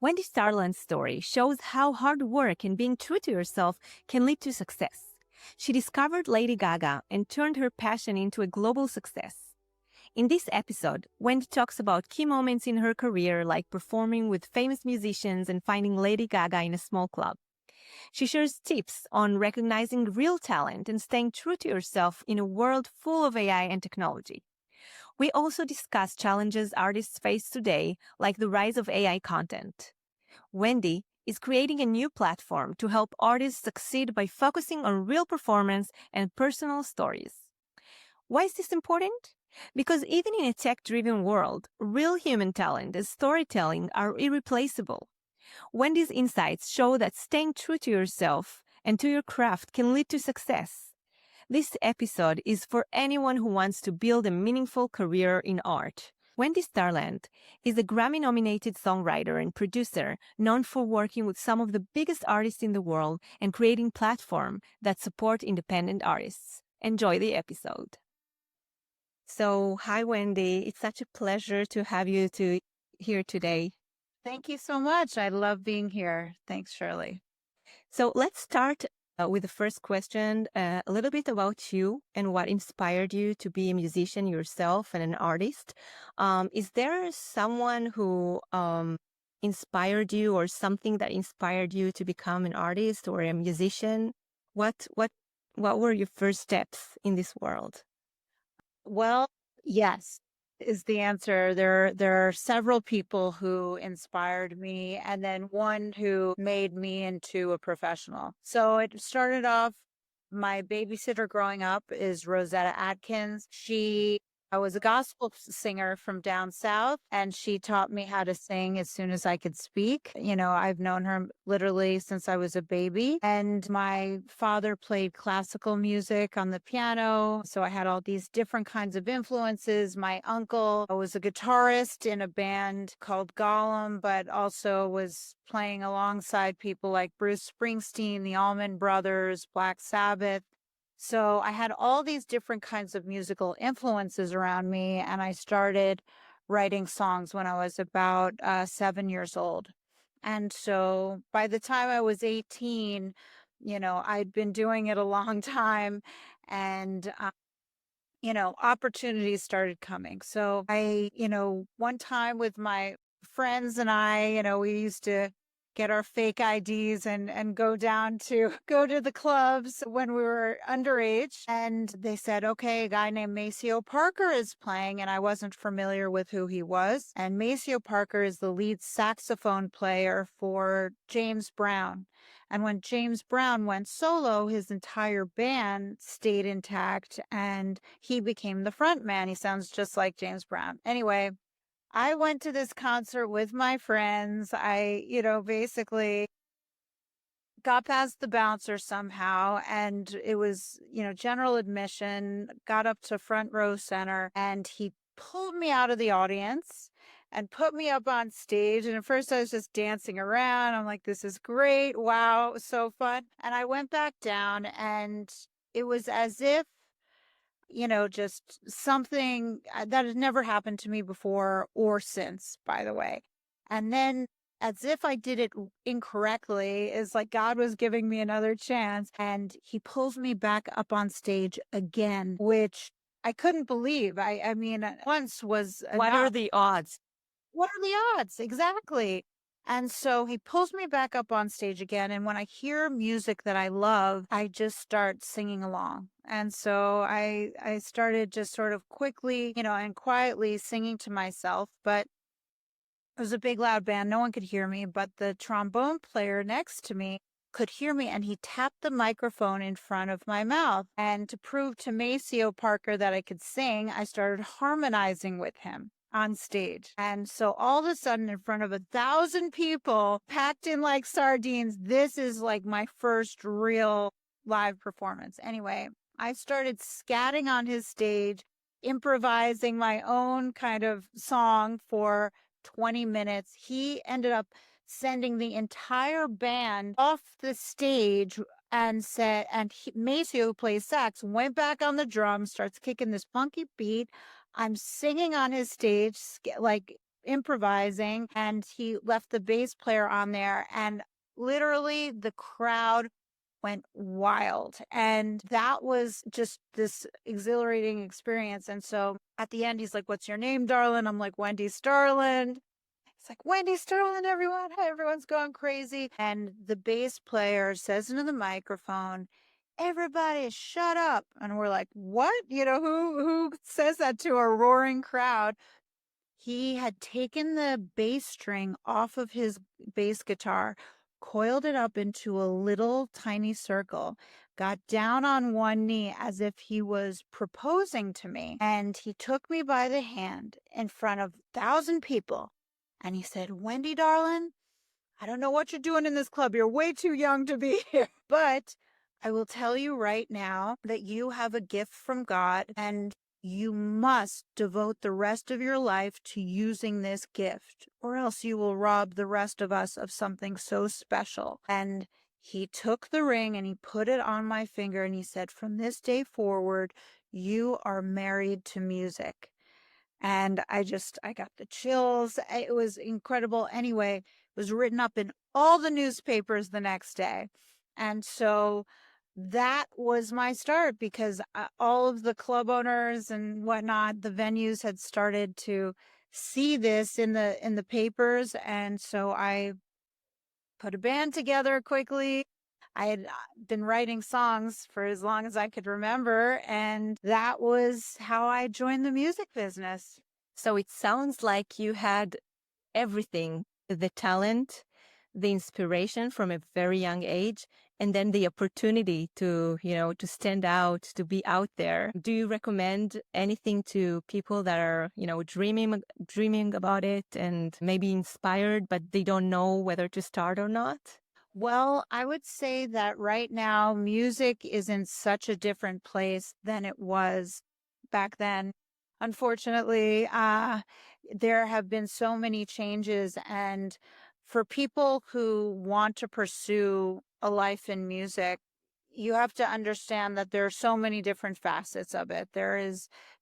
Wendy Starland's story shows how hard work and being true to yourself can lead to success. She discovered Lady Gaga and turned her passion into a global success. In this episode, Wendy talks about key moments in her career, like performing with famous musicians and finding Lady Gaga in a small club. She shares tips on recognizing real talent and staying true to yourself in a world full of AI and technology. We also discuss challenges artists face today, like the rise of AI content. Wendy is creating a new platform to help artists succeed by focusing on real performance and personal stories. Why is this important? Because even in a tech-driven world, real human talent and storytelling are irreplaceable. Wendy's insights show that staying true to yourself and to your craft can lead to success. This episode is for anyone who wants to build a meaningful career in art. Wendy Starland is a Grammy-nominated songwriter and producer known for working with some of the biggest artists in the world and creating platforms that support independent artists. Enjoy the episode. So, hi Wendy, it's such a pleasure to have you here today. Thank you so much. I love being here. Thanks, Shirley. So let's start with the first question, a little bit about you and what inspired you to be a musician yourself and an artist. Is there someone who inspired you or something that inspired you to become an artist or a musician? What were your first steps in this world? Well, yes is the answer. There are several people who inspired me, and then one who made me into a professional. So it started off. My babysitter growing up is Rosetta Atkins. I was a gospel singer from down south, and she taught me how to sing as soon as I could speak. I've known her literally since I was a baby. And my father played classical music on the piano. So I had all these different kinds of influences. My uncle was a guitarist in a band called Gollum, but also was playing alongside people like Bruce Springsteen, the Allman Brothers, Black Sabbath. So I had all these different kinds of musical influences around me, and I started writing songs when I was about 7 years old. And so by the time I was 18, I'd been doing it a long time, and opportunities started coming. So one time with my friends and I, we used to get our fake IDs and go go to the clubs when we were underage. And they said, okay, a guy named Maceo Parker is playing. And I wasn't familiar with who he was. And Maceo Parker is the lead saxophone player for James Brown. And when James Brown went solo, his entire band stayed intact and he became the front man. He sounds just like James Brown. Anyway, I went to this concert with my friends. I, basically got past the bouncer somehow, and it was, general admission, got up to front row center, and he pulled me out of the audience and put me up on stage. And at first I was just dancing around. I'm like, this is great. Wow, so fun. And I went back down, and it was as if just something that had never happened to me before or since, by the way. And then, as if I did it incorrectly, is like God was giving me another chance. And he pulls me back up on stage again, which I couldn't believe. I mean, once was What are enough. the odds? What are the odds? Exactly. And so he pulls me back up on stage again. And when I hear music that I love, I just start singing along. And so I started just sort of quickly, and quietly singing to myself. But it was a big, loud band. No one could hear me. But the trombone player next to me could hear me, and he tapped the microphone in front of my mouth. And to prove to Maceo Parker that I could sing, I started harmonizing with him on stage. And so all of a sudden, in front of 1,000 people packed in like sardines, this is like my first real live performance. Anyway, I started scatting on his stage, improvising my own kind of song for 20 minutes. He ended up sending the entire band off the stage and Maceo, who plays sax, went back on the drums, starts kicking this funky beat. I'm singing on his stage, like improvising, and he left the bass player on there, and literally the crowd went wild. And that was just this exhilarating experience. And so at the end, he's like, "What's your name, darling?" I'm like, "Wendy Starland." It's like, "Wendy Starland, everyone." Everyone's going crazy. And the bass player says into the microphone, "Everybody shut up." And we're like, "What?" Who says that to a roaring crowd? He had taken the bass string off of his bass guitar, coiled it up into a little tiny circle, got down on one knee as if he was proposing to me, and he took me by the hand in front of 1,000 people. And he said, "Wendy, darling, I don't know what you're doing in this club. You're way too young to be here. But I will tell you right now that you have a gift from God, and you must devote the rest of your life to using this gift, or else you will rob the rest of us of something so special." And he took the ring and he put it on my finger and he said, "From this day forward, you are married to music." And I got the chills. It was incredible. Anyway, it was written up in all the newspapers the next day. And so that was my start, because all of the club owners and whatnot, the venues had started to see this in the papers. And so I put a band together quickly. I had been writing songs for as long as I could remember, and that was how I joined the music business. So it sounds like you had everything, the talent, the inspiration from a very young age, and then the opportunity to, to stand out, to be out there. Do you recommend anything to people that are, dreaming about it and maybe inspired, but they don't know whether to start or not? Well, I would say that right now, music is in such a different place than it was back then. Unfortunately, there have been so many changes. And for people who want to pursue a life in music, you have to understand that there are so many different facets of it.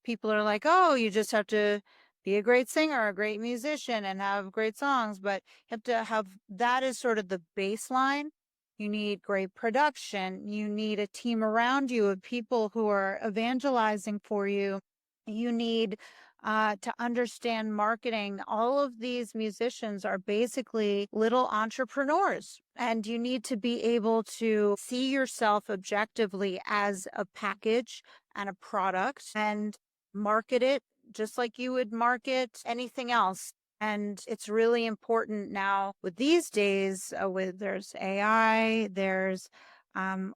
People are like, "Oh, you just have to be a great singer, a great musician, and have great songs." But you have to have that as sort of the baseline. You need great production. You need a team around you of people who are evangelizing for you. You need to understand marketing. All of these musicians are basically little entrepreneurs, and you need to be able to see yourself objectively as a package and a product and market it just like you would market anything else. And it's really important now with these days, with there's AI, there's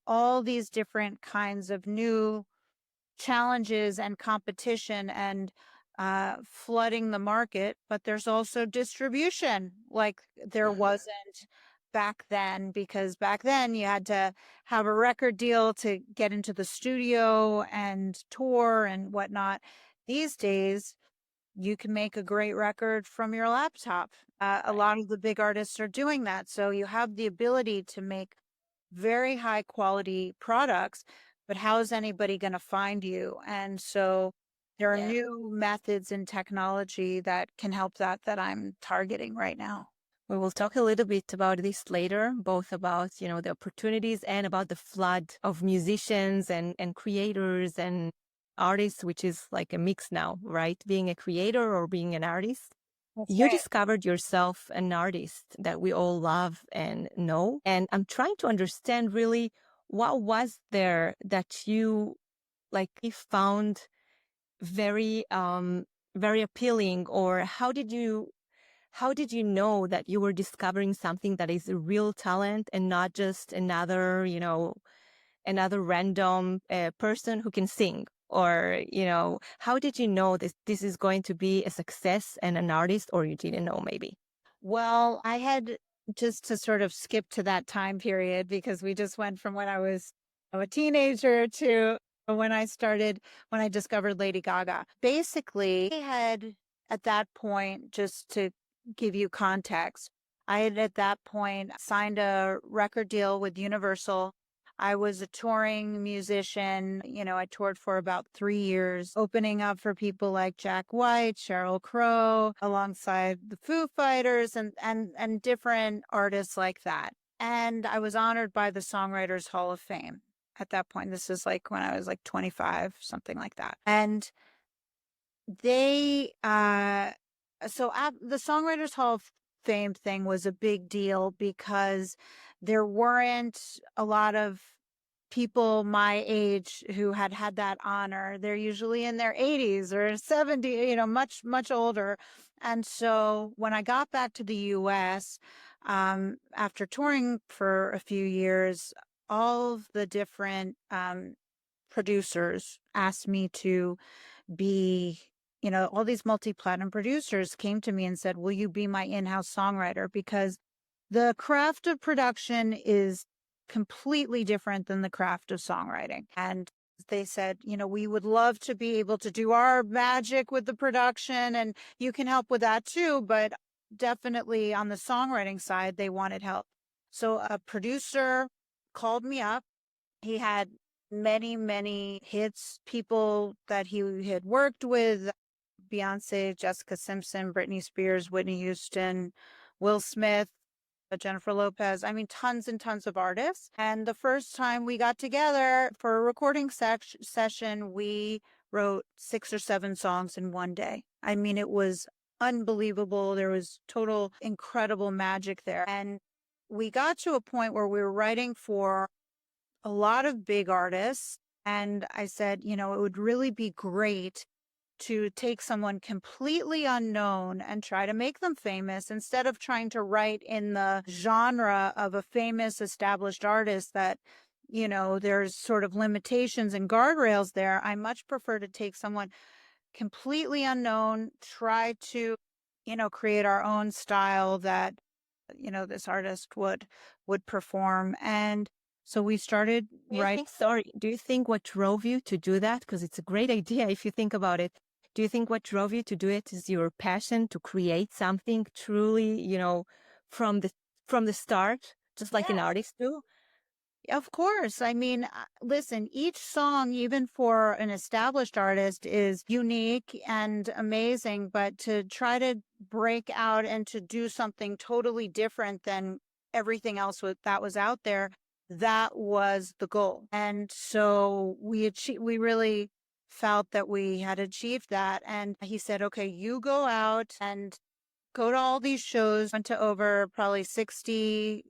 all these different kinds of new challenges and competition and flooding the market, but there's also distribution like there wasn't back then, because back then you had to have a record deal to get into the studio and tour and whatnot. These days, you can make a great record from your laptop. A lot of the big artists are doing that. So you have the ability to make very high quality products, but how is anybody going to find you? And so there are Yeah. new methods and technology that can help that I'm targeting right now. We will talk a little bit about this later, both about, the opportunities and about the flood of musicians and creators and artists, which is like a mix now, right? Being a creator or being an artist. That's You right. discovered yourself an artist that we all love and know. And I'm trying to understand really what was there that you found very very appealing, or how did you know that you were discovering something that is a real talent and not just another random person who can sing? Or, how did you know this is going to be a success and an artist, or you didn't know maybe? Well, I had just to sort of skip to that time period, because we just went from when I was a teenager to when I discovered Lady Gaga. Basically, I had at that point, just to give you context, I had at that point signed a record deal with Universal. I was a touring musician. I toured for about 3 years, opening up for people like Jack White, Sheryl Crow, alongside the Foo Fighters and different artists like that. And I was honored by the Songwriters Hall of Fame at that point. This is like when I was like 25, something like that. And they, the Songwriters Hall of Fame thing was a big deal because there weren't a lot of people my age who had that honor. They're usually in their 80s or 70s, much, much older. And so when I got back to the US, after touring for a few years, all of the different producers asked me to be, all these multi-platinum producers came to me and said, will you be my in-house songwriter? Because the craft of production is completely different than the craft of songwriting. And they said, we would love to be able to do our magic with the production, and you can help with that too. But definitely on the songwriting side, they wanted help. So a producer called me up. He had many, many hits, people that he had worked with: Beyonce, Jessica Simpson, Britney Spears, Whitney Houston, Will Smith, Jennifer Lopez. I mean, tons and tons of artists. And the first time we got together for a recording session, we wrote 6 or 7 songs in one day. I mean, it was unbelievable. There was total incredible magic there. And we got to a point where we were writing for a lot of big artists. And I said, it would really be great to take someone completely unknown and try to make them famous instead of trying to write in the genre of a famous established artist that, there's sort of limitations and guardrails there. I much prefer to take someone completely unknown, try to, create our own style that, this artist would perform. And so we started writing. Do you think what drove you to do that? Because it's a great idea if you think about it. Do you think what drove you to do it is your passion to create something truly, from the start, just like an Yeah. artist do? Of course. I mean, listen, each song, even for an established artist, is unique and amazing. But to try to break out and to do something totally different than everything else that was out there, that was the goal. And so we really felt that we had achieved that. And he said, okay, you go out and go to all these shows. Went to over probably 60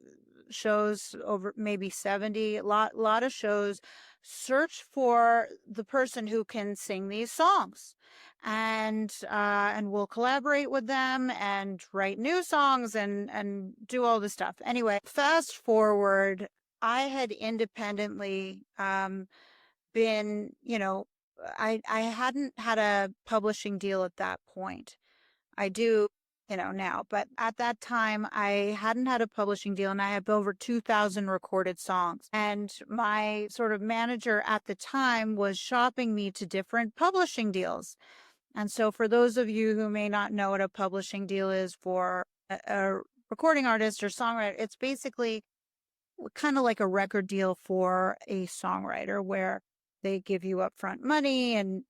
shows, over maybe 70, lot of shows. Search for the person who can sing these songs, and we'll collaborate with them and write new songs and do all this stuff. Anyway, fast forward, I had independently been, I hadn't had a publishing deal at that point. I do, now, but at that time I hadn't had a publishing deal, and I had over 2,000 recorded songs. And my sort of manager at the time was shopping me to different publishing deals. And so for those of you who may not know what a publishing deal is for a recording artist or songwriter, it's basically kind of like a record deal for a songwriter, where they give you upfront money and,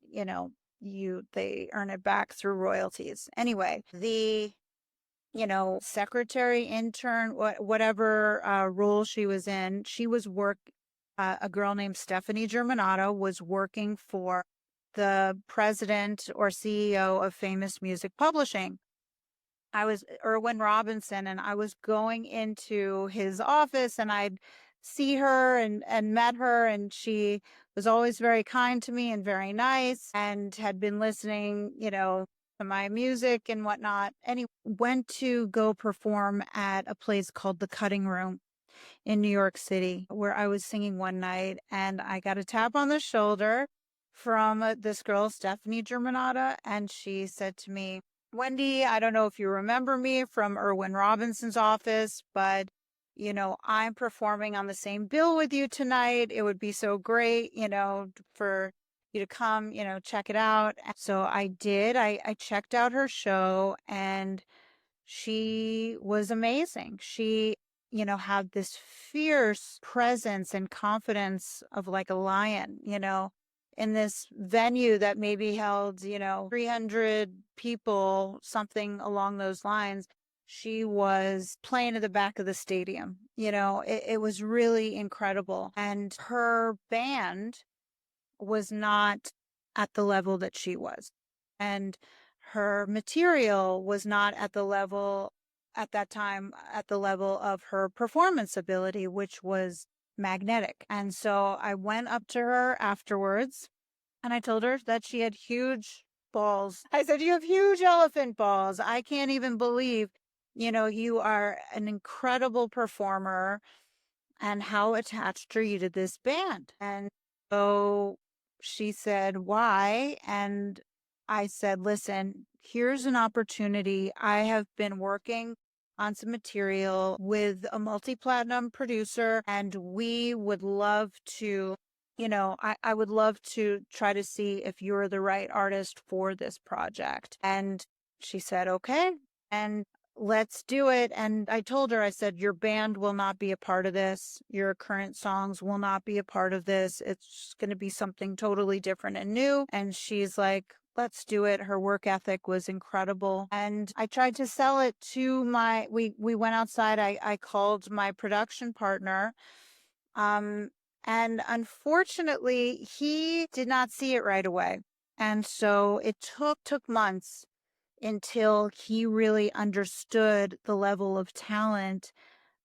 they earn it back through royalties. Anyway, the, secretary, intern, whatever role she was in, she was a girl named Stephanie Germanato was working for the president or CEO of Famous Music Publishing. I was Irwin Robinson, and I was going into his office, and I'd see her and met her, and she was always very kind to me and very nice, and had been listening, to my music and whatnot. And he went to go perform at a place called The Cutting Room in New York City, where I was singing one night, and I got a tap on the shoulder from this girl, Stephanie Germanotta, and she said to me, Wendy, I don't know if you remember me from Irwin Robinson's office, but, I'm performing on the same bill with you tonight. It would be so great, for you to come, check it out. And so I did. I checked out her show, and she was amazing. She have this fierce presence and confidence of like a lion, in this venue that maybe held, 300 people, something along those lines. She was playing at the back of the stadium. It was really incredible. And her band was not at the level that she was. And her material was not at the level at that time, at the level of her performance ability, which was magnetic. And so I went up to her afterwards and I told her that she had huge balls. I said, "You have huge elephant balls. I can't even believe, you are an incredible performer, and how attached are you to this band?" And so she said, "Why?" And I said, "Listen, here's an opportunity. I have been working on some material with a multi-platinum producer, and we would love to, I would love to try to see if you're the right artist for this project." And she said, "Okay." And let's do it. And I told her, I said, "Your band will not be a part of this. Your current songs will not be a part of this. It's going to be something totally different and new." And she's like, "Let's do it." Her work ethic was incredible. And I tried to sell it to we went outside. I called my production partner. Um, and unfortunately, he did not see it right away. And so it took months until he really understood the level of talent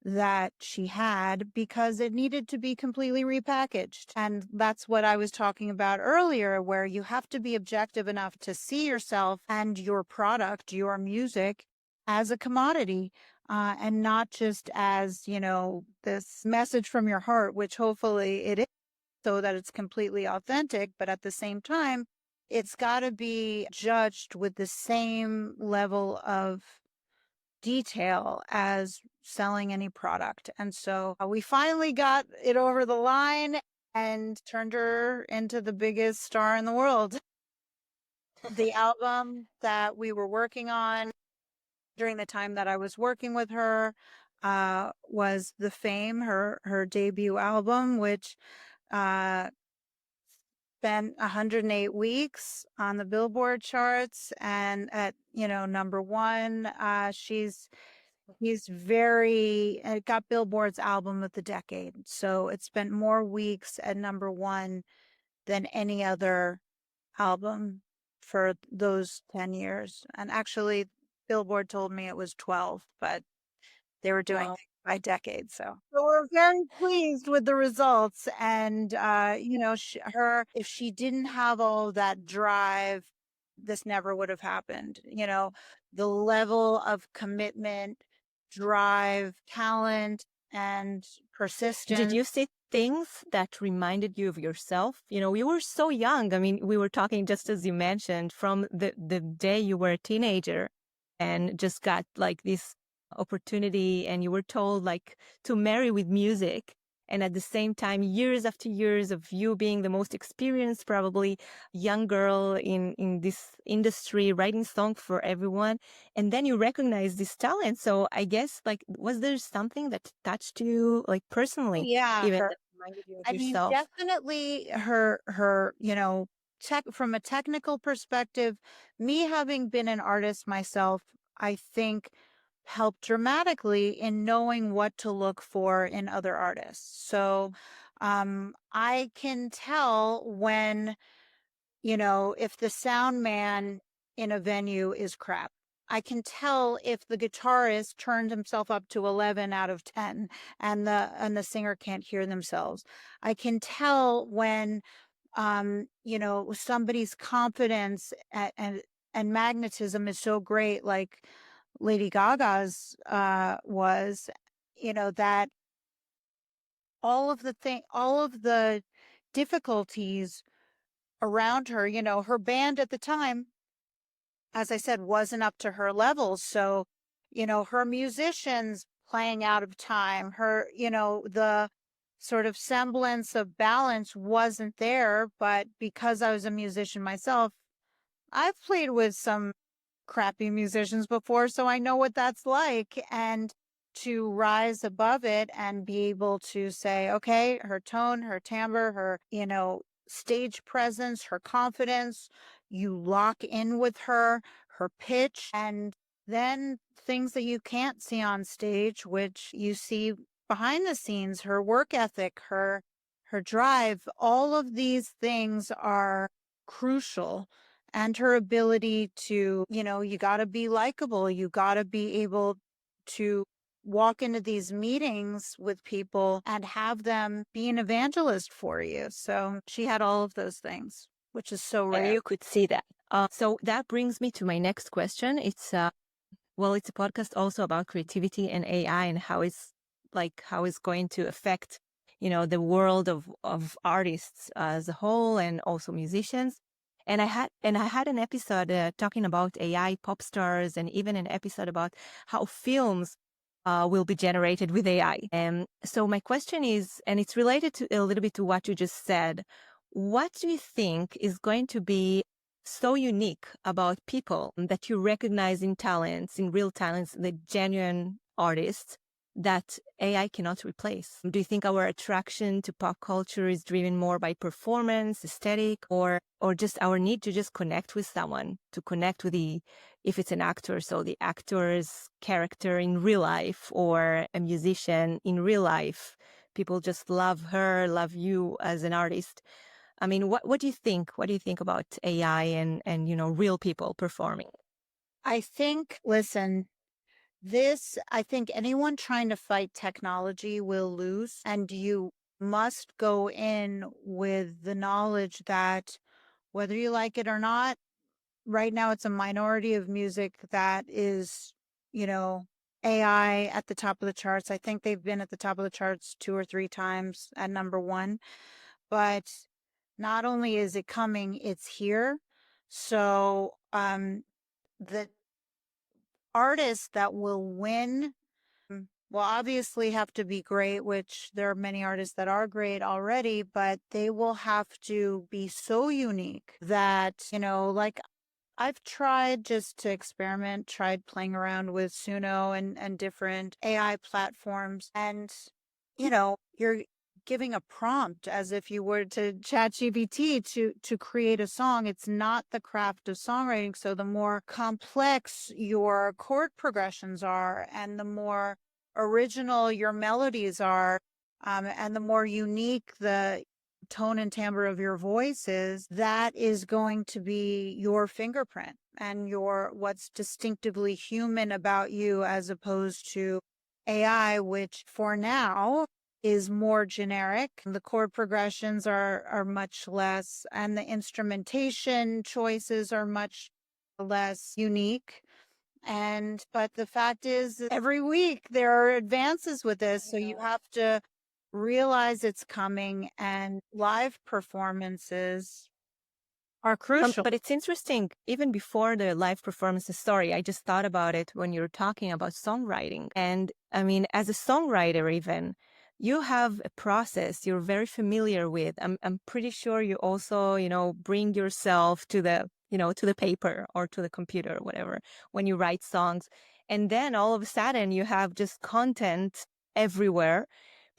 that she had, because it needed to be completely repackaged. And that's what I was talking about earlier, where you have to be objective enough to see yourself and your product, your music, as a commodity. And not just as, this message from your heart, which hopefully it is, so that it's completely authentic. But at the same time, it's got to be judged with the same level of detail as selling any product. And so we finally got it over the line and turned her into the biggest star in the world. The album that we were working on during the time that I was working with her was The Fame, her debut album, which uh, spent 108 weeks on the Billboard charts and at, number one. He's very, it got Billboard's album of the decade. So it spent more weeks at number one than any other album for those 10 years. And actually, Billboard told me it was 12, but they were doing it by decade. So we're very pleased with the results. And, if she didn't have all that drive, this never would have happened. The level of commitment, drive, talent, and Did persistence. you see things that reminded you of yourself? You were so young. I mean, we were talking just as you mentioned from the day you were a teenager and just got like this opportunity and you were told like to marry with music. And at the same time, years after years of you being the most experienced, probably young girl in this industry, writing songs for everyone. And then you recognize this talent. So I guess like, was there something that touched you like personally? Yeah, Even that reminded you of I mean, yourself. definitely her, from a technical perspective, me having been an artist myself, I think helped dramatically in knowing what to look for in other artists. So, I can tell when, if the sound man in a venue is crap. I can tell if the guitarist turned himself up to 11 out of 10 and the singer can't hear themselves. I can tell when somebody's confidence and magnetism is so great, like Lady Gaga's was, that all of the difficulties around her, her band at the time, as I said, wasn't up to her levels. So, her musicians playing out of time, the sort of semblance of balance wasn't there. But because I was a musician myself, I've played with some crappy musicians before, so I know what that's like. And to rise above it and be able to say, okay, her tone, her timbre, her, stage presence, her confidence, you lock in with her pitch, and then things that you can't see on stage, which you see behind the scenes, her work ethic, her drive, all of these things are crucial. And her ability to, you got to be likable. You got to be able to walk into these meetings with people and have them be an evangelist for you. So she had all of those things, which is so And rare. you could see that. So that brings me to my next question. It's a podcast also about creativity and AI and how it's going to affect, the world of artists as a whole and also musicians. And I had an episode talking about AI pop stars and even an episode about how films will be generated with AI. And so my question is, and it's related to a little bit to what you just said. What do you think is going to be so unique about people that you recognize in real talents, the genuine artists that AI cannot replace? Do you think our attraction to pop culture is driven more by performance, aesthetic, or just our need to just connect with someone, to connect with if it's an actor, so the actor's character in real life, or a musician in real life? People just love her, love you as an artist. I mean, what do you think? What do you think about AI and real people performing? I think, listen, I think anyone trying to fight technology will lose. And you must go in with the knowledge that whether you like it or not, right now it's a minority of music that is, you know, AI at the top of the charts. I think they've been at the top of the charts 2 or 3 times at number one. But not only is it coming, it's here. So the artists that will win will obviously have to be great, which there are many artists that are great already, but they will have to be so unique that, like I've tried just to experiment, tried playing around with Suno and different AI platforms. And, you're giving a prompt as if you were to ChatGPT to create a song. It's not the craft of songwriting. So the more complex your chord progressions are and the more original your melodies are, and the more unique the tone and timbre of your voice is, that is going to be your fingerprint and what's distinctively human about you, as opposed to AI, which for now is more generic. The chord progressions are much less, and the instrumentation choices are much less unique. But the fact is, every week there are advances with this. So you have to realize it's coming, and live performances are crucial. But it's interesting, even before the live performances, sorry, I just thought about it when you were talking about songwriting. And I mean, as a songwriter, even, you have a process you're very familiar with. I'm pretty sure you also, bring yourself to the paper or to the computer or whatever when you write songs. And then all of a sudden you have just content everywhere.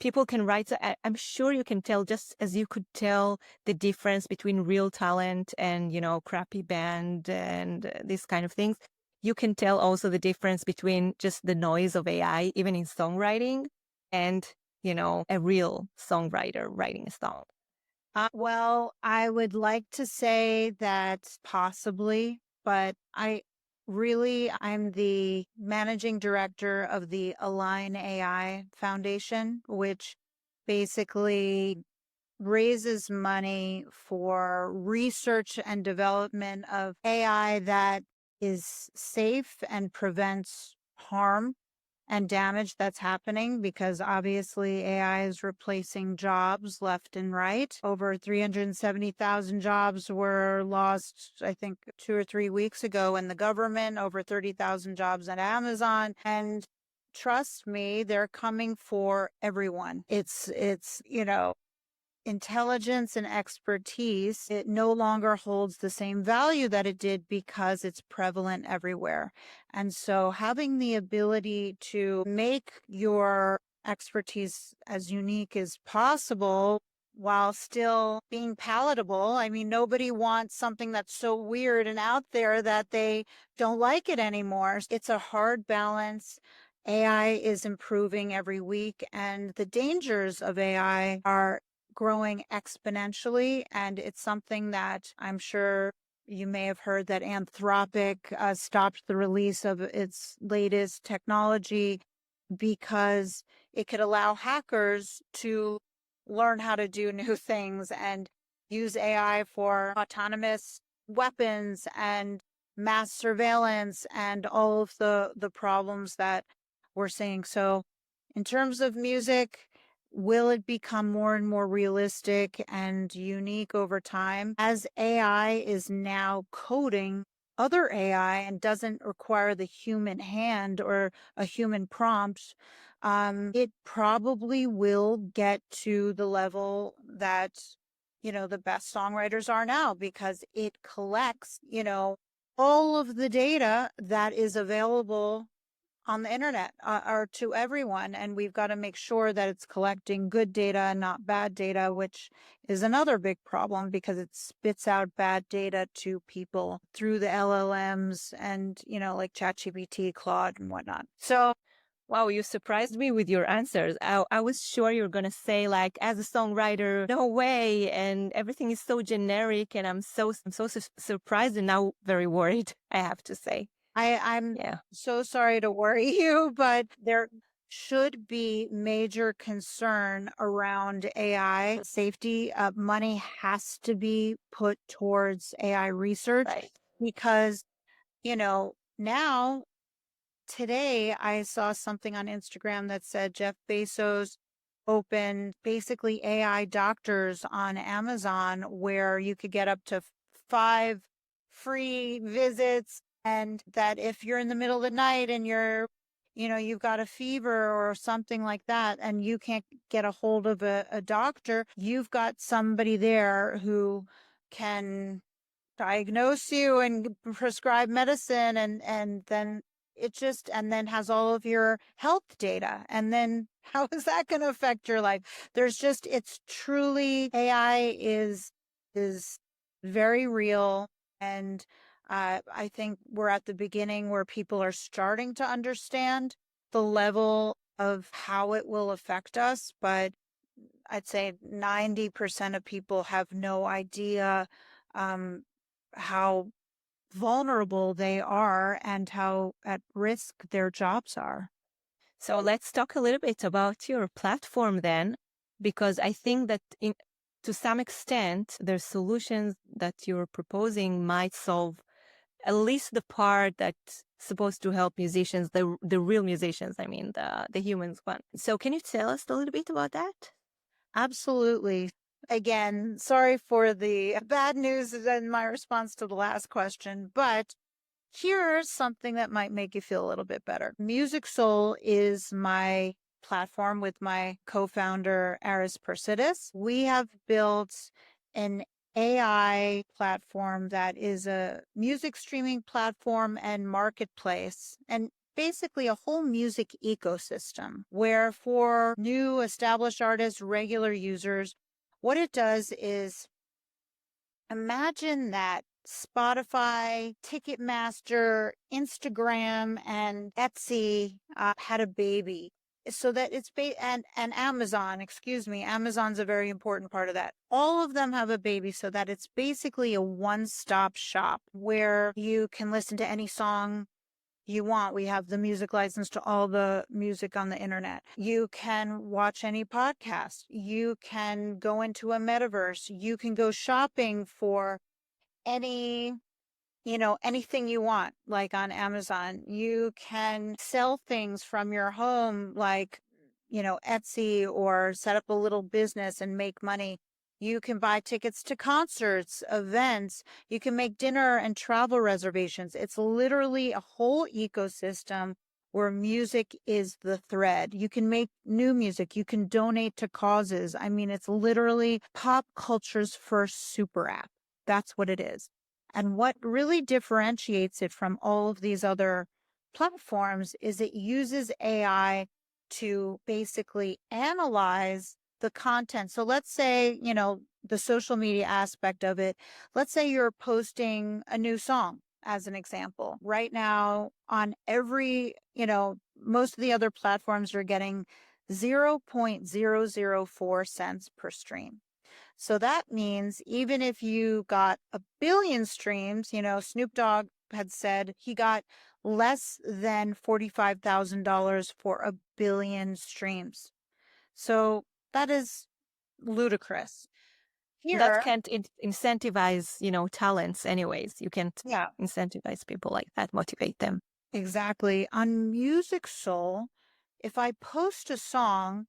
People can write. So I'm sure you can tell, just as you could tell the difference between real talent and, crappy band and these kind of things. You can tell also the difference between just the noise of AI, even in songwriting, and, a real songwriter writing a song. Well, I would like to say that possibly, but I'm the managing director of the Align AI Foundation, which basically raises money for research and development of AI that is safe and prevents harm and damage that's happening, because obviously AI is replacing jobs left and right. Over 370,000 jobs were lost, I think, 2 or 3 weeks ago in the government, over 30,000 jobs at Amazon. And trust me, they're coming for everyone. It's intelligence and expertise, it no longer holds the same value that it did because it's prevalent everywhere. And so having the ability to make your expertise as unique as possible while still being palatable. I mean, nobody wants something that's so weird and out there that they don't like it anymore. It's a hard balance. AI is improving every week, and the dangers of AI are growing exponentially. And it's something that I'm sure you may have heard that Anthropic stopped the release of its latest technology because it could allow hackers to learn how to do new things and use AI for autonomous weapons and mass surveillance and all of the problems that we're seeing. So in terms of music, will it become more and more realistic and unique over time as AI is now coding other AI and doesn't require the human hand or a human prompt? It probably will get to the level that, the best songwriters are now because it collects, all of the data that is available on the internet or to everyone. And we've got to make sure that it's collecting good data and not bad data, which is another big problem because it spits out bad data to people through the LLMs and, like ChatGPT, Claude, and whatnot. So Wow, you surprised me with your answers. I was sure you were going to say, like, as a songwriter, no way. And everything is so generic. And I'm so surprised and now very worried, I have to say. I'm Yeah. so sorry to worry you, but there should be major concern around AI safety. Money has to be put towards AI research Right. because, now today I saw something on Instagram that said Jeff Bezos opened basically AI doctors on Amazon where you could get up to 5 free visits. And that if you're in the middle of the night and you've got a fever or something like that, and you can't get a hold of a doctor, you've got somebody there who can diagnose you and prescribe medicine and then and then has all of your health data. And then how is that going to affect your life? It's truly AI is very real. And I think we're at the beginning where people are starting to understand the level of how it will affect us. But I'd say 90% of people have no idea um, how vulnerable they are and how at risk their jobs are. So let's talk a little bit about your platform then, because I think that to some extent, the solutions that you're proposing might solve at least the part that's supposed to help musicians, the real musicians, I mean, the humans one. So can you tell us a little bit about that? Absolutely. Again, sorry for the bad news in my response to the last question, but here's something that might make you feel a little bit better. Music Soul is my platform with my co-founder, Aris Persidis. We have built an AI platform that is a music streaming platform and marketplace, and basically a whole music ecosystem where for new established artists, regular users, what it does is imagine that Spotify, Ticketmaster, Instagram, and Etsy had a baby. So that and Amazon, excuse me, Amazon's a very important part of that. All of them have a baby so that it's basically a one-stop shop where you can listen to any song you want. We have the music license to all the music on the internet. You can watch any podcast. You can go into a metaverse. You can go shopping for any, anything you want, like on Amazon. You can sell things from your home, like, Etsy, or set up a little business and make money. You can buy tickets to concerts, events. You can make dinner and travel reservations. It's literally a whole ecosystem where music is the thread. You can make new music, you can donate to causes. I mean, it's literally pop culture's first super app. That's what it is. And what really differentiates it from all of these other platforms is it uses AI to basically analyze the content. So let's say, the social media aspect of it, let's say you're posting a new song as an example. Right now, on most of the other platforms are getting 0.004 cents per stream. So that means even if you got a billion streams, Snoop Dogg had said he got less than $45,000 for a billion streams. So that is ludicrous. That Here, can't incentivize, talents anyways. You can't yeah, incentivize people like that, motivate them. exactly. On Music Soul, if I post a song,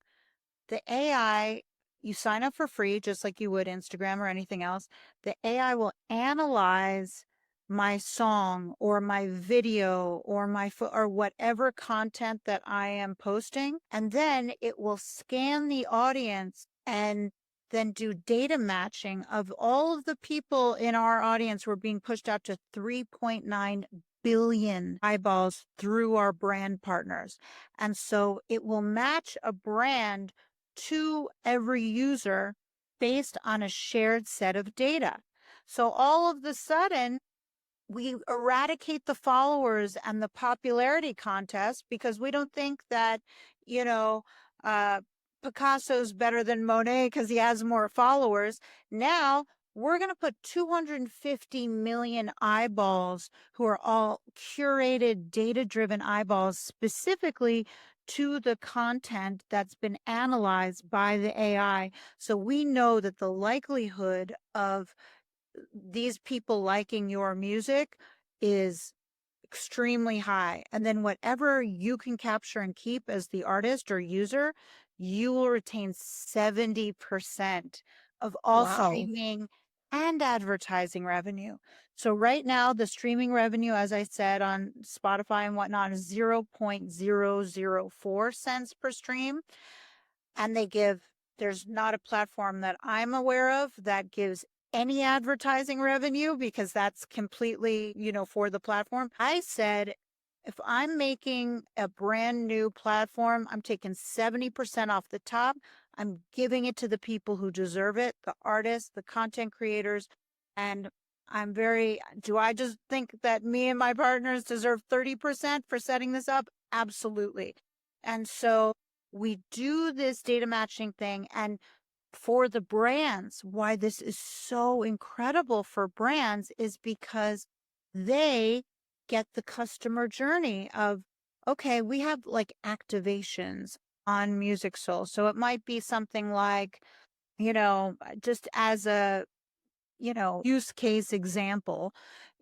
the AI, you sign up for free, just like you would Instagram or anything else. The AI will analyze my song or my video or or whatever content that I am posting. And then it will scan the audience and then do data matching of all of the people in our audience who are being pushed out to 3.9 billion eyeballs through our brand partners. And so it will match a brand to every user based on a shared set of data. So all of the sudden, we eradicate the followers and the popularity contest because we don't think that, you know, uh, Picasso's better than Monet because he has more followers. Now we're going to put 250 million eyeballs who are all curated, data driven eyeballs specifically to the content that's been analyzed by the AI. So we know that the likelihood of these people liking your music is extremely high. And then whatever you can capture and keep as the artist or user, you will retain 70% of all Wow. streaming and advertising revenue. So right now, the streaming revenue, as I said, on Spotify and whatnot, is 0.004 cents per stream. And there's not a platform that I'm aware of that gives any advertising revenue because that's completely, for the platform. I said, if I'm making a brand new platform, I'm taking 70% off the top. I'm giving it to the people who deserve it, the artists, the content creators. And do I just think that me and my partners deserve 30% for setting this up? Absolutely. And so we do this data matching thing. And for the brands, why this is so incredible for brands is because they get the customer journey of, okay, we have like activations on Music Soul. So it might be something like, just as a use case example,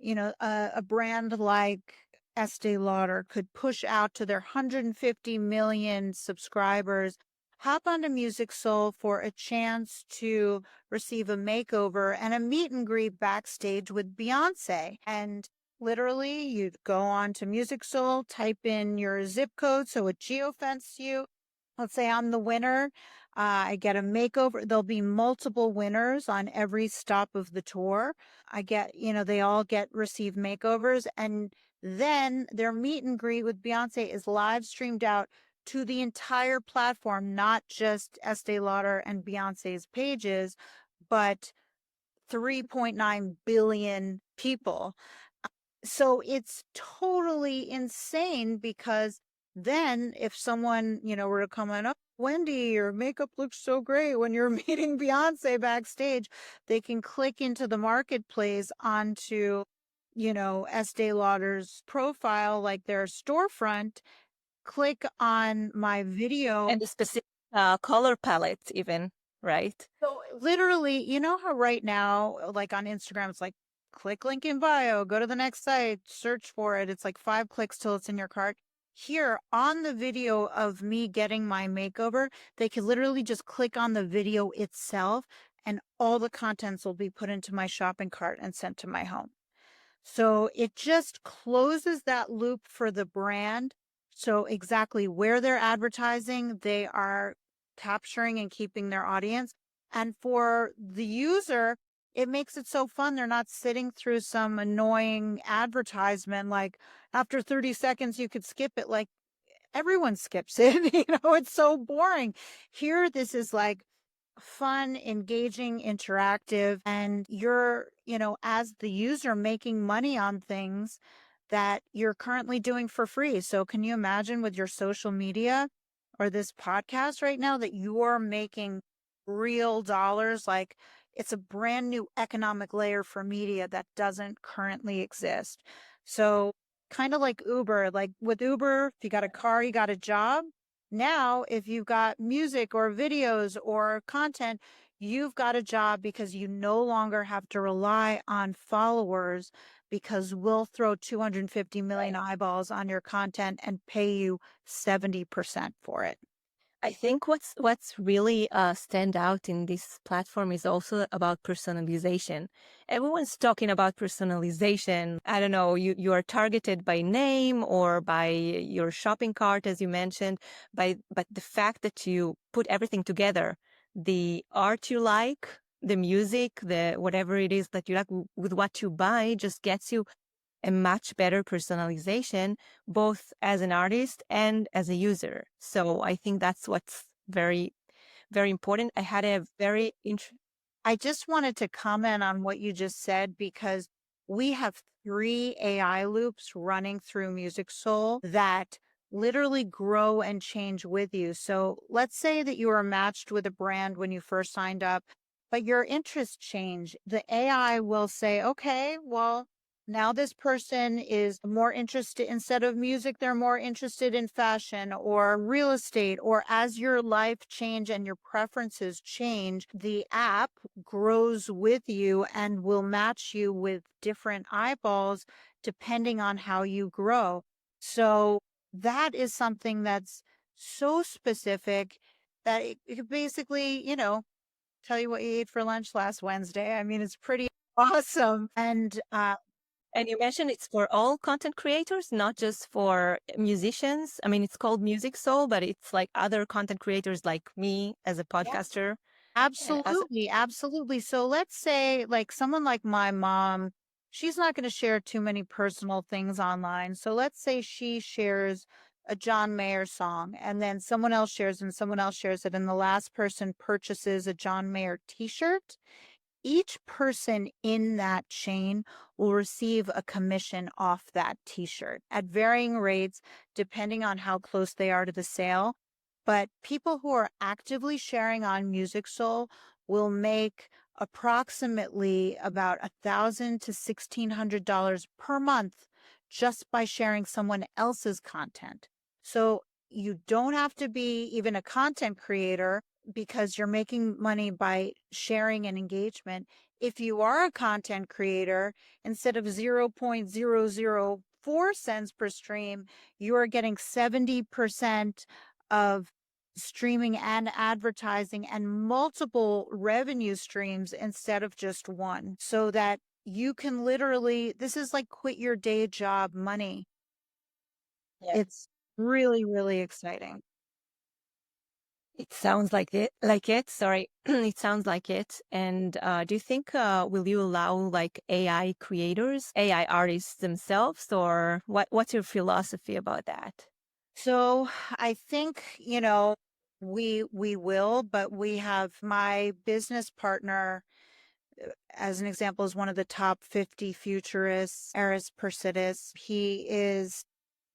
a brand like Estee Lauder could push out to their 150 million subscribers, hop onto Music Soul for a chance to receive a makeover and a meet and greet backstage with Beyonce. And literally, you'd go on to Music Soul, type in your zip code so it geofences you. Let's say I'm the winner. I get a makeover. There'll be multiple winners on every stop of the tour. They all receive makeovers. And then their meet and greet with Beyonce is live streamed out to the entire platform, not just Estee Lauder and Beyonce's pages, but 3.9 billion people. So it's totally insane because then if someone, were to comment up, Wendy, your makeup looks so great when you're meeting Beyonce backstage, they can click into the marketplace onto, Estee Lauder's profile, like their storefront, click on my video. And the specific color palette, even, right? So literally, you know how right now, like on Instagram, it's like click link in bio, go to the next site, search for it. It's like 5 clicks till it's in your cart. Here on the video of me getting my makeover, they can literally just click on the video itself and all the contents will be put into my shopping cart and sent to my home. So it just closes that loop for the brand So exactly where they're advertising, they are capturing and keeping their audience. And for the user, it makes it so fun. They're not sitting through some annoying advertisement. Like after 30 seconds, you could skip it. Like everyone skips it. It's so boring. Here, this is like fun, engaging, interactive, and you're, as the user making money on things that you're currently doing for free. So can you imagine with your social media or this podcast right now that you're making real dollars? Like it's a brand new economic layer for media that doesn't currently exist. So kind of like Uber, like with Uber, if you got a car, you got a job. Now, if you've got music or videos or content, you've got a job because you no longer have to rely on followers because we'll throw 250 million Right. eyeballs on your content and pay you 70% for it. I think what's really stand out in this platform is also about personalization. Everyone's talking about personalization. I don't know, you are targeted by name or by your shopping cart, as you mentioned, but the fact that you put everything together, the art you like, the music, the whatever it is that you like with what you buy just gets you a much better personalization, both as an artist and as a user. So I think that's what's very, very important. I had a very I just wanted to comment on what you just said because we have 3 AI loops running through Music Soul that literally grow and change with you. So let's say that you were matched with a brand when you first signed up, but your interests change. The AI will say, okay, well, now this person is more interested, instead of music, they're more interested in fashion or real estate. Or as your life change and your preferences change, the app grows with you and will match you with different eyeballs depending on how you grow. So that is something that's so specific that it could basically, tell you what you ate for lunch last Wednesday. I mean, it's pretty awesome. And and you mentioned it's for all content creators, not just for musicians. I mean, it's called Music Soul, but it's like other content creators like me as a podcaster. As absolutely, absolutely. So let's say like someone like my mom, she's not going to share too many personal things online. So let's say she shares a John Mayer song and then someone else shares and someone else shares it and the last person purchases a John Mayer t-shirt. Each person in that chain will receive a commission off that t-shirt at varying rates depending on how close they are to the sale. But people who are actively sharing on Music Soul will make approximately about $1,000 to $1,600 per month just by sharing someone else's content. So you don't have to be even a content creator because you're making money by sharing and engagement. If you are a content creator, instead of 0.004 cents per stream, you are getting 70% of streaming and advertising and multiple revenue streams instead of just one. So that you can literally, this is like quit your day job money. yeah. It's really, really exciting. It sounds like it. Sorry, it sounds like it. And do you think will you allow like AI creators, AI artists themselves, or what's your philosophy about that? So I think, we will, but we have my business partner, as an example, is one of the top 50 futurists, Eris Persidis. He is,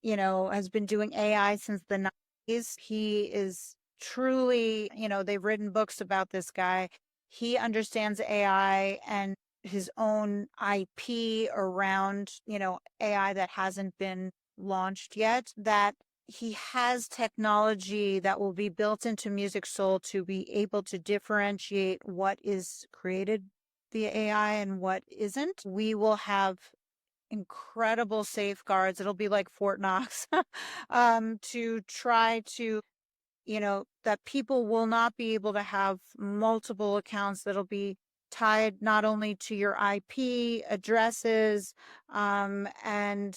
has been doing AI since the 90s. He is truly, they've written books about this guy. He understands AI and his own IP around, AI that hasn't been launched yet, that he has technology that will be built into Music Soul to be able to differentiate what is created via AI and what isn't. We will have incredible safeguards. It'll be like Fort Knox, to try to, that people will not be able to have multiple accounts that'll be tied not only to your IP addresses, and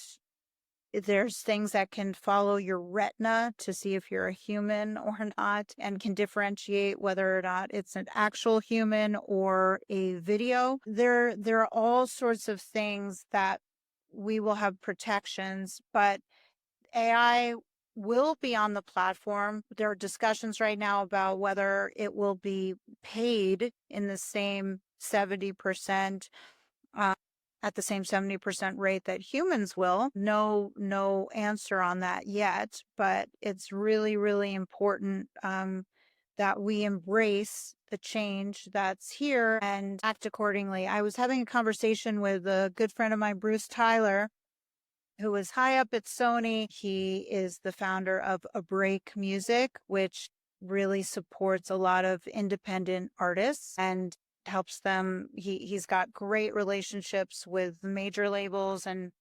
There's things that can follow your retina to see if you're a human or not and can differentiate whether or not it's an actual human or a video. There are all sorts of things that we will have protections, but AI will be on the platform. There are discussions right now about whether it will be paid in the same 70% uh, at the same 70% rate that humans will. No answer on that yet, but it's really, really important that we embrace the change that's here and act accordingly. I was having a conversation with a good friend of mine, Bruce Tyler, who is high up at Sony. He is the founder of A Break Music, which really supports a lot of independent artists and helps them. He's got great relationships with major labels and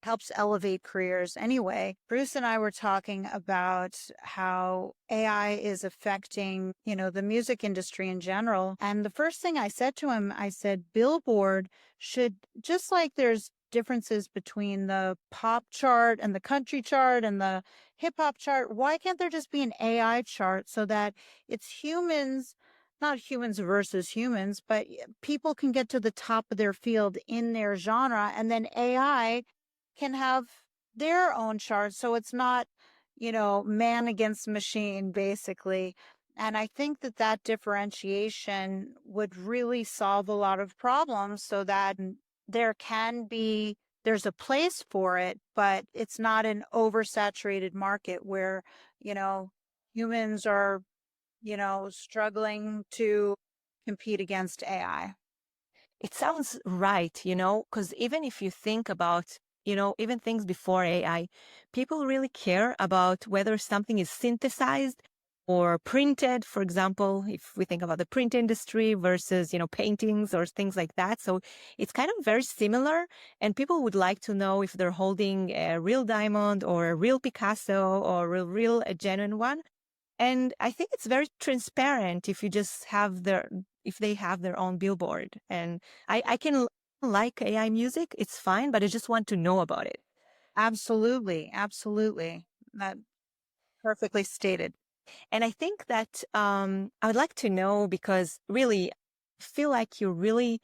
helps elevate careers. Anyway, Bruce and I were talking about how AI is affecting, the music industry in general. And the first thing I said to him, I said, Billboard should, just like there's differences between the pop chart and the country chart and the hip hop chart, why can't there just be an AI chart so that it's humans, not humans versus humans, but people can get to the top of their field in their genre, and then AI can have their own charts. So it's not, man against machine, basically. And I think that that differentiation would really solve a lot of problems so that there can be, there's a place for it, but it's not an oversaturated market where, humans are, struggling to compete against AI. It sounds right, because even if you think about, even things before AI, people really care about whether something is synthesized or printed. For example, if we think about the print industry versus, paintings or things like that. So it's kind of very similar. And people would like to know if they're holding a real diamond or a real Picasso or a genuine one. And I think it's very transparent if you just have if they have their own billboard. And I can like AI music, it's fine, but I just want to know about it. Absolutely. Absolutely. That perfectly stated. And I think that I would like to know because really I feel like you really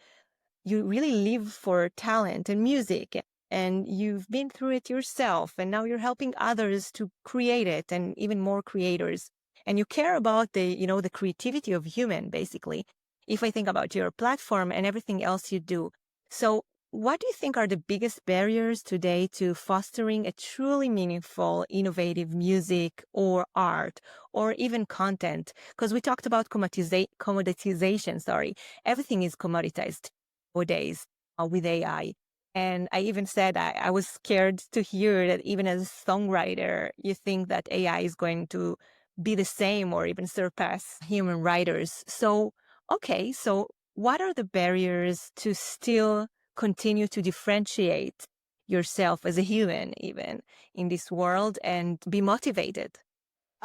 live for talent and music and you've been through it yourself and now you're helping others to create it and even more creators and you care about the creativity of human basically if I think about your platform and everything else you do. So what do you think are the biggest barriers today to fostering a truly meaningful innovative music or art or even content? Because we talked about commoditization, sorry. Everything is commoditized nowadays with AI. And I even said I was scared to hear that even as a songwriter, you think that AI is going to be the same or even surpass human writers. So, okay, so what are the barriers to still continue to differentiate yourself as a human, even in this world, and be motivated?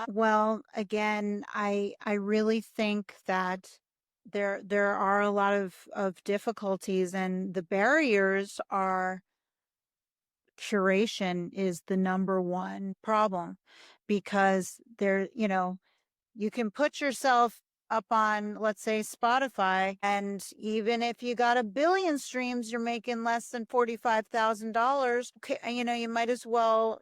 Well, again, I really think that there are a lot of difficulties, and the barriers are curation is the number one problem because you can put yourself up on, let's say, Spotify, and even if you got 1 billion streams, you're making less than $45,000. Okay, you might as well,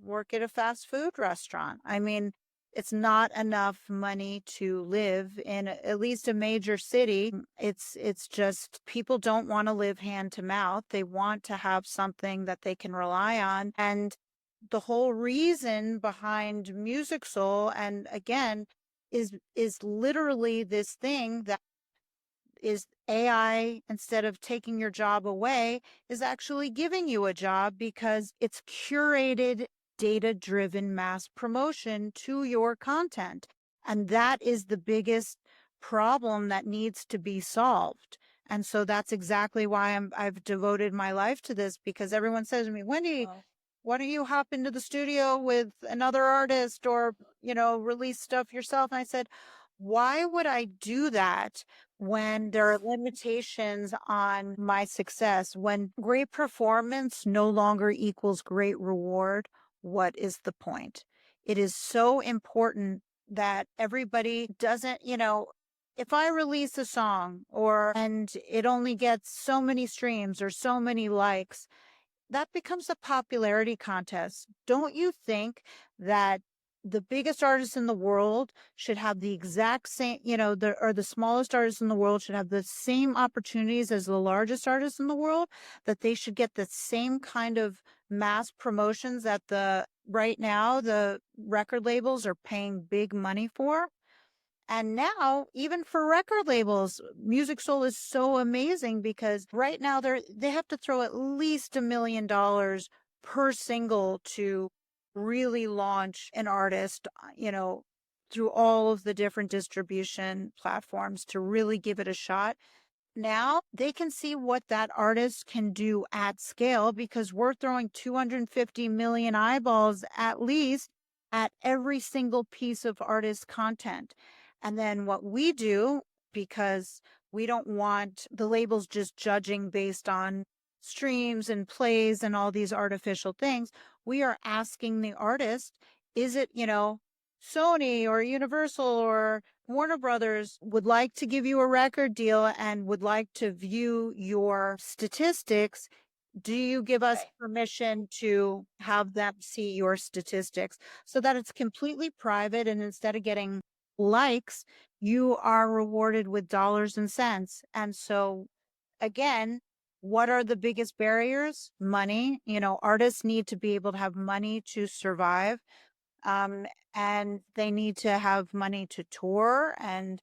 work at a fast food restaurant. I mean, it's not enough money to live in at least a major city. It's just people don't want to live hand to mouth. They want to have something that they can rely on. And the whole reason behind Music Soul, and again, is literally this thing that is AI, instead of taking your job away, is actually giving you a job because it's curated, data driven mass promotion to your content. And that is the biggest problem that needs to be solved. And so that's exactly why I've devoted my life to this, because everyone says to me, Wendy, why don't you hop into the studio with another artist or, release stuff yourself? And I said, why would I do that when there are limitations on my success? When great performance no longer equals great reward, what is the point? It is so important that everybody doesn't, if I release a song and it only gets so many streams or so many likes, that becomes a popularity contest. Don't you think that the biggest artists in the world should have the exact same, the smallest artists in the world should have the same opportunities as the largest artists in the world, that they should get the same kind of mass promotions that right now the record labels are paying big money for? And now, even for record labels, Music Soul is so amazing because right now they have to throw at least $1 million per single to really launch an artist, through all of the different distribution platforms to really give it a shot. Now they can see what that artist can do at scale because we're throwing 250 million eyeballs at least at every single piece of artist content. And then what we do, because we don't want the labels just judging based on streams and plays and all these artificial things, we are asking the artist, is it, Sony or Universal or Warner Brothers would like to give you a record deal and would like to view your statistics. Do you give us permission to have them see your statistics so that it's completely private? And instead of getting likes, you are rewarded with dollars and cents. And so, again, what are the biggest barriers? Money. Artists need to be able to have money to survive. Um, and they need to have money to tour and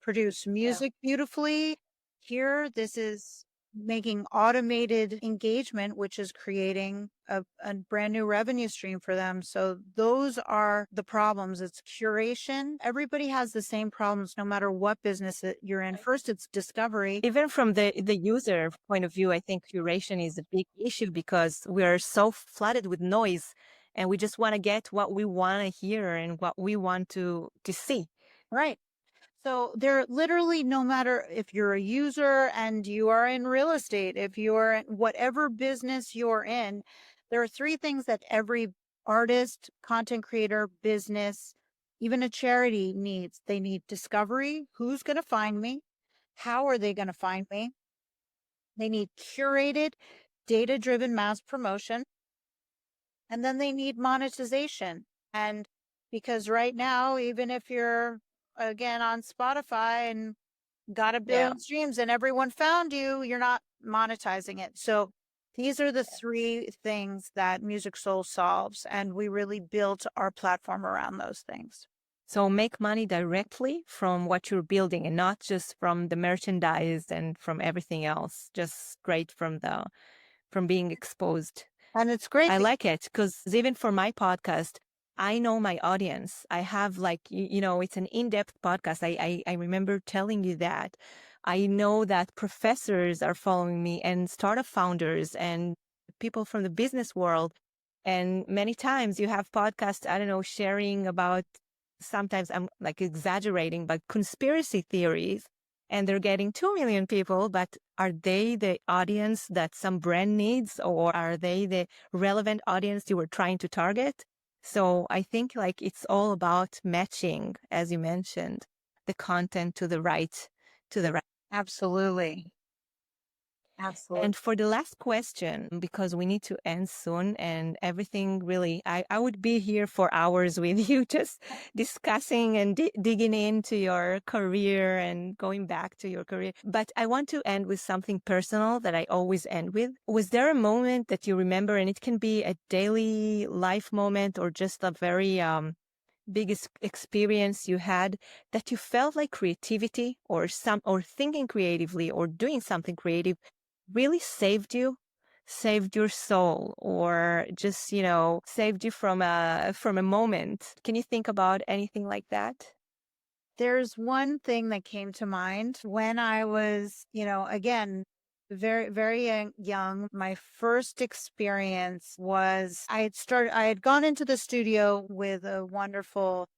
produce music beautifully. Here, this is making automated engagement, which is creating a brand new revenue stream for them. So those are the problems. It's curation. Everybody has the same problems, no matter what business that you're in. First, it's discovery. Even from the user point of view, I think curation is a big issue because we are so flooded with noise and we just want to get what we want to hear and what we want to see. Right. So they're literally, no matter if you're a user and you are in real estate, if you're in whatever business you're in, there are three things that every artist, content creator, business, even a charity needs. They need discovery. Who's going to find me? How are they going to find me? They need curated, data-driven mass promotion. And then they need monetization. And because right now, even if you're again on Spotify and got a billion streams and everyone found you, you're not monetizing it. So these are the three things that Music Soul solves. And we really built our platform around those things. So make money directly from what you're building and not just from the merchandise and from everything else, just straight from being exposed. And it's great. I like it because even for my podcast, I know my audience. I have it's an in-depth podcast. I remember telling you that. I know that professors are following me and startup founders and people from the business world. And many times you have podcasts, I don't know, sharing about, sometimes I'm like exaggerating, but conspiracy theories, and they're getting 2 million people, but are they the audience that some brand needs, or are they the relevant audience you were trying to target? So I think like it's all about matching, as you mentioned, the content to the right. Absolutely. Absolutely. And for the last question, because we need to end soon and everything really, I would be here for hours with you just discussing and digging into your career and going back to your career. But I want to end with something personal that I always end with. Was there a moment that you remember, and it can be a daily life moment or just a very biggest experience you had, that you felt like creativity or thinking creatively or doing something creative really saved your soul, or just saved you from a moment? Can you think about anything like that? There's one thing that came to mind when I was, again, very, very young. My first experience was I had gone into the studio with a wonderful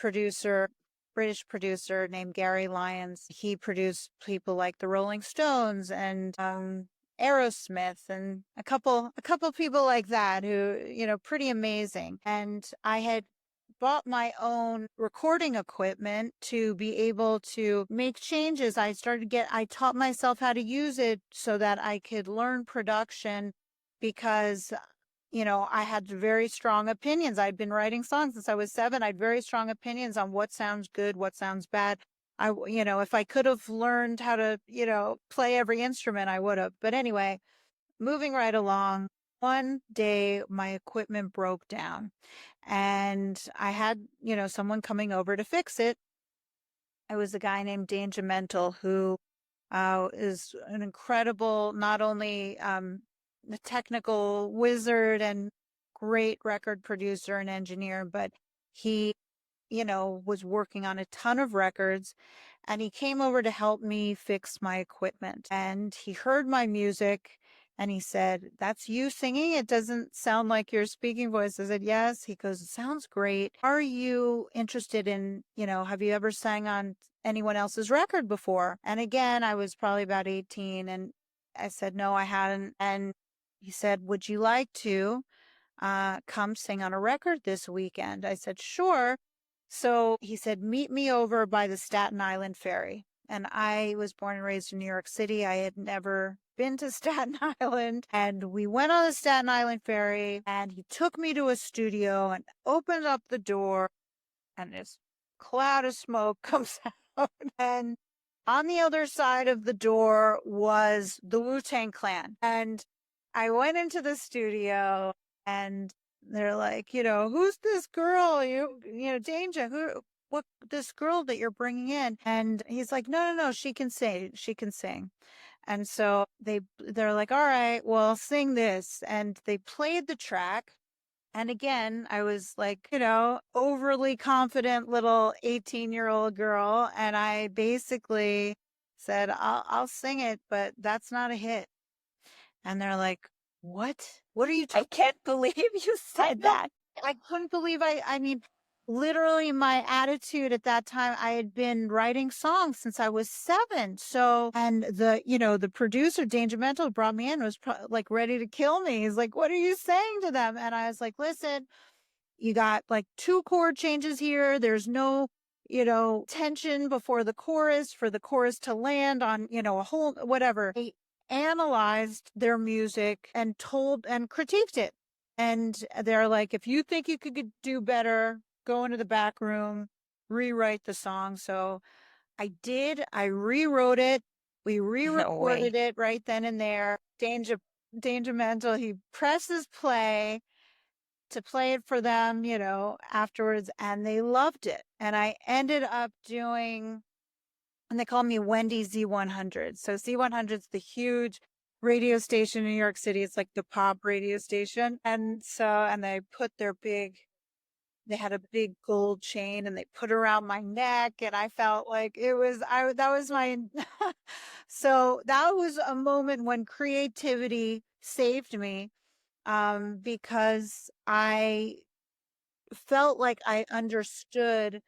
producer British producer named Gary Lyons. He produced people like the Rolling Stones and Aerosmith and a couple people like that who, pretty amazing. And I had bought my own recording equipment to be able to make changes. I taught myself how to use it so that I could learn production because I had very strong opinions. I'd been writing songs since I was 7. I had very strong opinions on what sounds good, what sounds bad. If I could have learned how to, play every instrument, I would have. But anyway, moving right along, one day my equipment broke down and I had, someone coming over to fix it. It was a guy named Danger Mental who is an incredible, not only a technical wizard and great record producer and engineer, but he, was working on a ton of records and he came over to help me fix my equipment. And he heard my music and he said, "That's you singing? It doesn't sound like your speaking voice." I said, "Yes." He goes, "It sounds great. Are you interested in, have you ever sang on anyone else's record before?" And again, I was probably about 18 and I said, "No, I hadn't." And he said, "Would you like to come sing on a record this weekend?" I said, "Sure." So he said, "Meet me over by the Staten Island ferry." And I was born and raised in New York City. I had never been to Staten Island. And we went on the Staten Island ferry and he took me to a studio and opened up the door and this cloud of smoke comes out. And on the other side of the door was the Wu-Tang Clan. And I went into the studio and they're like, "Who's this girl? Danger, what, this girl that you're bringing in?" And he's like, "No, no, no, she can sing. She can sing." And so they're like, "All right, well, sing this." And they played the track. And again, I was like, overly confident little 18-year-old girl. And I basically said, I'll sing it, but that's not a hit. And they're like, "What? What are you I talking?" can't believe you said that. I couldn't believe I mean, literally my attitude at that time, I had been writing songs since I was 7. So, and the producer, Danger Mental, brought me in, was like ready to kill me. He's like, "What are you saying to them?" And I was like, "Listen, you got like 2 chord changes here. There's no, tension before the chorus for the chorus to land on, a whole, whatever." They analyzed their music and told and critiqued it. And they're like, "If you think you could do better, go into the back room, rewrite the song." So I did. I rewrote it. We No way. re-recorded it right then and there. Danger Mental, he presses play to play it for them, afterwards, and they loved it. And I ended up doing, and they call me Wendy Z100. So Z100 is the huge radio station in New York City. It's like the pop radio station. And so, and they had a big gold chain and they put it around my neck. And I felt like that was my, so that was a moment when creativity saved me, because I felt like I understood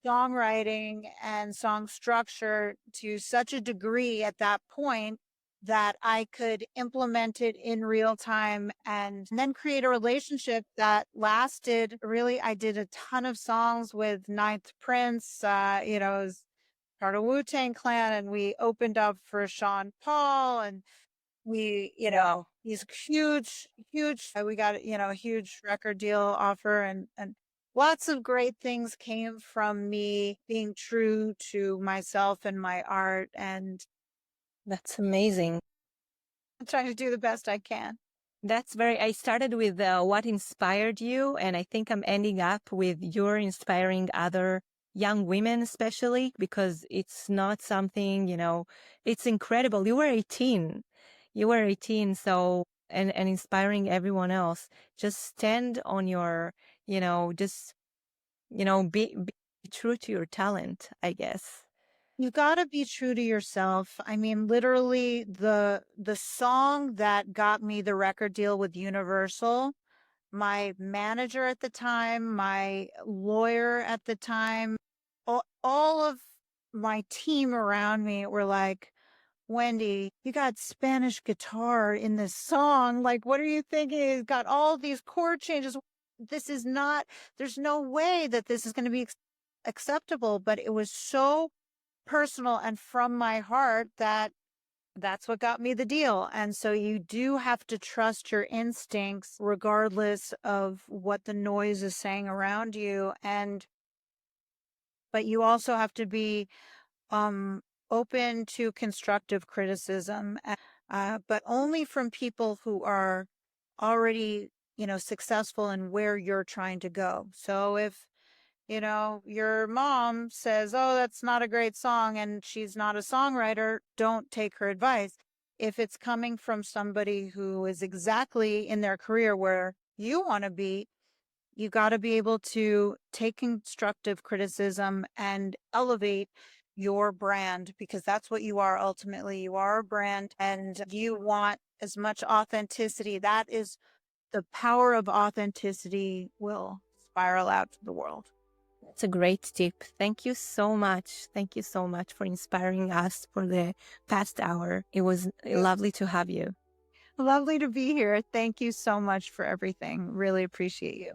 songwriting and song structure to such a degree at that point that I could implement it in real time and then create a relationship that lasted. Really, I did a ton of songs with Ninth Prince, it was part of Wu-Tang Clan, and we opened up for Sean Paul, and Wow. he's huge. We got, a huge record deal offer, and lots of great things came from me being true to myself and my art. And That's amazing. I'm trying to do the best I can. I started with what inspired you, and I think I'm ending up with you're inspiring other young women, especially because it's not something, it's incredible. You were 18. You were 18, so, and inspiring everyone else. Just stand on your, just, be true to your talent, I guess. You got to be true to yourself. I mean, literally the song that got me the record deal with Universal, my manager at the time, my lawyer at the time, all of my team around me were like, Wendy, you got Spanish guitar in this song. Like, what are you thinking? It's got all these chord changes. This is not, there's no way that this is going to be acceptable. But it was so personal and from my heart that that's what got me the deal. And so you do have to trust your instincts regardless of what the noise is saying around you. But you also have to be um, open to constructive criticism, but only from people who are already, successful in where you're trying to go. So if, your mom says, oh, that's not a great song, and she's not a songwriter, don't take her advice. If it's coming from somebody who is exactly in their career where you want to be, you got to be able to take constructive criticism and elevate your brand, because that's what you are ultimately. You are a brand and you want as much authenticity. That is the power of authenticity will spiral out to the world. It's a great tip. Thank you so much. Thank you so much for inspiring us for the past hour. It was lovely to have you. Lovely to be here. Thank you so much for everything. Really appreciate you.